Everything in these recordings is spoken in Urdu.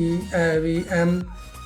EVM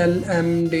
LMD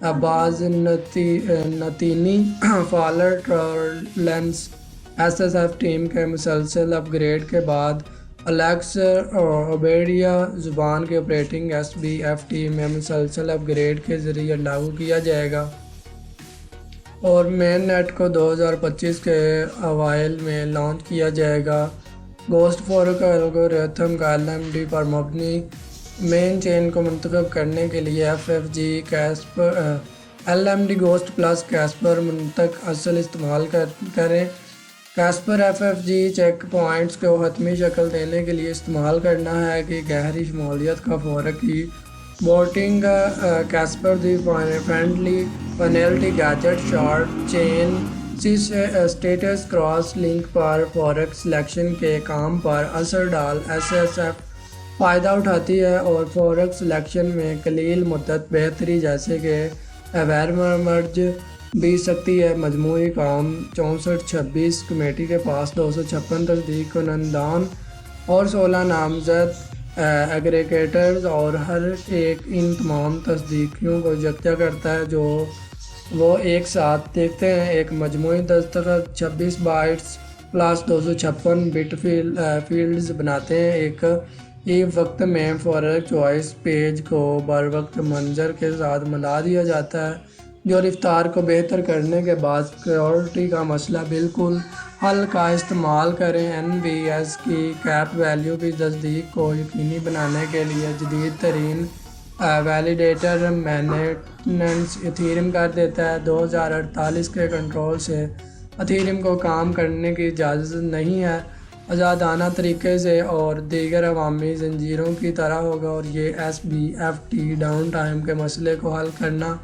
بعض نتینی فالر ٹرولنس ایس ایس ایف ٹیم کے مسلسل اپ گریڈ کے بعد الیکس اوبیڈیا زبان کے operating S B F T میں مسلسل اپ گریڈ کے ذریعے لاگو کیا جائے گا اور مین نیٹ کو 2025 کے اوائل میں لانچ کیا جائے گا۔ گوسٹ فورک الگوریتھم کا LMD پر مبنی مین چین کو منتخب کرنے کے لیے FFG کیسپر LMD گوسٹ پلس کیسپر منطق اصل استعمال کریں۔ کیسپر FFG چیک پوائنٹس کو حتمی شکل دینے کے لیے استعمال کرنا ہے کہ گہری شمولیت کا فورک کی ووٹنگ کیسپر دی فرینڈلی پینلٹی گیجٹ شارٹ چین اسٹیٹس کراس لنک پر فورک سلیکشن کے کام پر اثر ڈال SSF فائدہ اٹھاتی ہے اور فورک سلیکشن میں قلیل مدت بہتری جیسے کہ مرج بھی سکتی ہے۔ مجموعی کام 6426 کمیٹی کے پاس 256 تصدیق کنندگان اور 16 نامزد ایگریگیٹرز اور ہر ایک ان تمام تصدیقیوں کو یکجا کرتا ہے جو وہ ایک ساتھ دیکھتے ہیں۔ ایک مجموعی دستخط 26 بائٹس پلس 256 بٹ فیلڈز بناتے ہیں۔ ایک ہی وقت میں فورک چوائس پیج کو بر وقت منظر کے ساتھ ملا دیا جاتا ہے جو رفتار کو بہتر کرنے کے بعد سیکیورٹی کا مسئلہ بالکل حل کا استعمال کریں۔ NVS کی کیپ ویلیو کی تصدیق کو یقینی بنانے کے لیے جدید ترین ویلیڈیٹر مینٹیننس ایتھیریم کر دیتا ہے۔ 2048 کے کنٹرول سے ایتھیریم کو کام کرنے کی اجازت نہیں ہے آزادانہ طریقے سے اور دیگر عوامی زنجیروں کی طرح ہوگا اور یہ SBFT ڈاؤن ٹائم کے مسئلے کو حل کرنا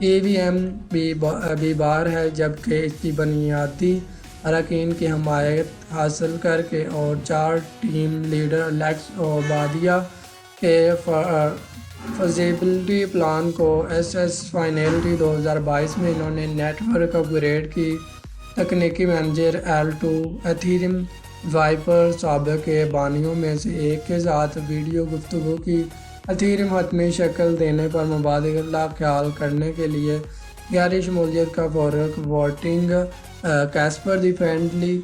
EVM بھی بار ہے جبکہ اس کی بنیادی اراکین کی حمایت حاصل کر کے اور 4 ٹیم لیڈر الیکس اوبادیہ کے فزیبلٹی پلان کو SS فائنلٹی 2022 میں انہوں نے نیٹ ورک اپ گریڈ کی تکنیکی مینیجر L2 ایتھیریم وائپر سابق کے بانیوں میں سے ایک کے ساتھ ویڈیو گفتگو کی۔ ایتھیریم حتمی شکل دینے پر مبادلہ خیال کرنے کے لیے گہری شمولیت کا فورک ووٹنگ کیسپر دی فرینڈلی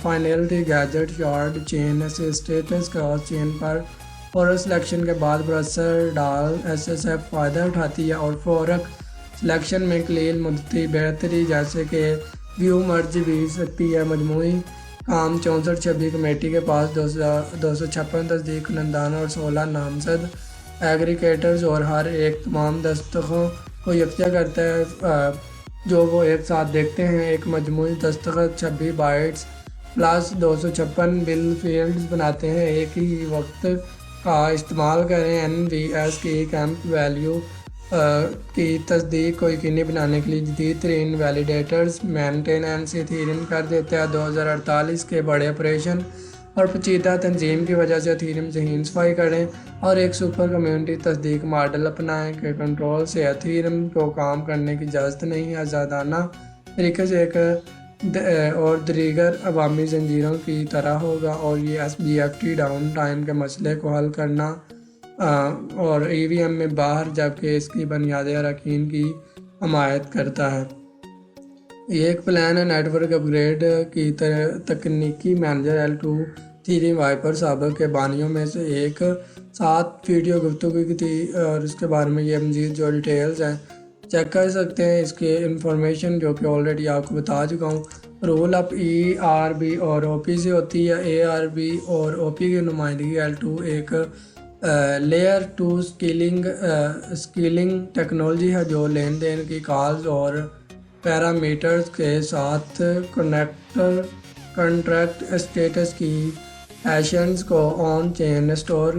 فائنلٹی گیجٹ شارٹ چین سے اسٹیٹس کراس چین پر فورک سلیکشن کے بعد پرسر ڈال SSF فائدہ اٹھاتی ہے اور فورک سلیکشن میں قلیل مدتی بہتری جیسے کہ ویو مرج بھی سکتی ہے۔ مجموعی کام 6426 کمیٹی کے پاس 256 تصدیق کنندگان اور 16 نامزد ایگریگیٹرز اور ہر ایک تمام دستخطوں کو یکجا کرتا ہے جو وہ ایک ساتھ دیکھتے ہیں۔ ایک مجموعی دستخط 26 بائٹس پلس 256 بل فیلڈز بناتے ہیں۔ ایک ہی وقت کا استعمال کریں۔ NVS کی کیپ ویلیو کی تصدیق کو یقینی بنانے کے لیے جدید ترین ویلیڈیٹرز مینٹیننس ایتھیریم کر دیتا ہے۔ 2048 کے بڑے آپریشن اور پیچیدہ تنظیم کی وجہ سے ایتھیریم ذہین صفائی کریں اور ایک سپر کمیونٹی تصدیق ماڈل اپنائیں کہ کنٹرول سے ایتھیریم کو کام کرنے کی اجازت نہیں ہے آزادانہ طریقے سے ایک اور دیگر عوامی زنجیروں کی طرح ہوگا اور یہ SBFT ڈاؤن ٹائم کے مسئلے کو حل کرنا اور EVM میں باہر جبکہ اس کی بنیادی اراکین کی حمایت کرتا ہے۔ یہ ایک پلان ہے نیٹ ورک اپ گریڈ کی تکنیکی مینیجر L2 ایتھیریم وائپر سابق کے بانیوں میں سے ایک ساتھ ویڈیو گفتگو کی تھی اور اس کے بارے میں یہ مزید جو ڈیٹیلز ہیں چیک کر سکتے ہیں۔ اس کے انفارمیشن جو کہ آلریڈی آپ کو بتا چکا ہوں۔ رول اپ ERB اور OP سے ہوتی ہے۔ ARB اور OP کی نمائندگی L2 ایک لیئر 2 اسکیلنگ ٹیکنالوجی ہے جو لین دین کی کالز اور پیرامیٹرز کے ساتھ کنٹریکٹ اسٹیٹس کی ہیشنز کو آن چین اسٹور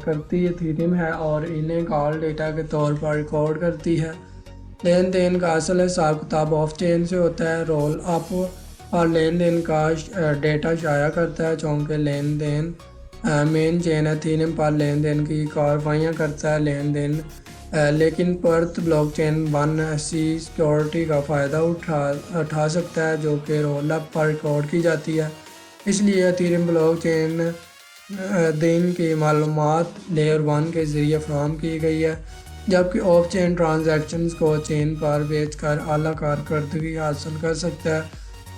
کرتی ایتھیریم ہے اور انہیں کال ڈیٹا کے طور پر ریکارڈ کرتی ہے۔ لین دین کا اصل حساب کتاب آف چین سے ہوتا ہے۔ رول اپ اور لین دین کا ڈیٹا شائع کرتا ہے چونکہ لین دین مین چین ایتھیریم پر لین دین کی کارروائیاں کرتا ہے لین دین لیکن پرت بلاک چین 1C سیکیورٹی کا فائدہ اٹھا سکتا ہے جو کہ رول اپ پر ریکارڈ کی جاتی ہے۔ اس لیے ایتھیریم بلاک چین دین کی معلومات لیئر 1 کے ذریعے فراہم کی گئی ہے جبکہ آف چین ٹرانزیکشنز کو چین پر بیچ کر اعلیٰ کارکردگی حاصل کر سکتا ہے۔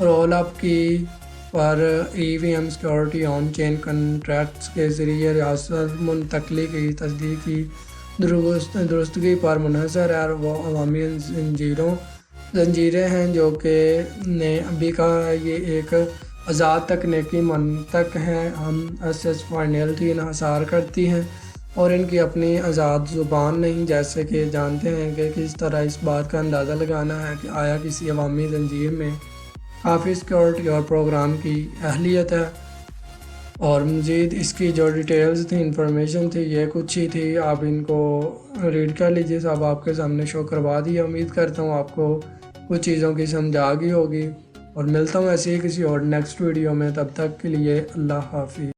رول اپ کی پر ای وی ایم سیکورٹی آن چین کنٹریکٹس کے ذریعے ریاست منتقلی کی تصدیق کی درستگی پر منحصر ہے۔ وہ عوامی زنجیریں ہیں جو کہ نے ابھی کہا ہے یہ ایک آزاد تکنیکی منطق ہے۔ ہم ایسیس فائنلٹی انحصار کرتی ہیں اور ان کی اپنی آزاد زبان نہیں، جیسے کہ جانتے ہیں کہ کس طرح اس بات کا اندازہ لگانا ہے کہ آیا کسی عوامی زنجیر میں کافی سیکورٹی اور پروگرام کی اہلیت ہے۔ اور مزید اس کی جو ڈیٹیلز تھی، انفارمیشن تھی، یہ کچھ ہی تھی، آپ ان کو ریڈ کر لیجیے۔ صاحب آپ کے سامنے شو کروا دیا، امید کرتا ہوں آپ کو کچھ چیزوں کی سمجھ آ گئی ہوگی، اور ملتا ہوں ایسے ہی کسی اور نیکسٹ ویڈیو میں۔ تب تک کے لیے اللہ حافظ۔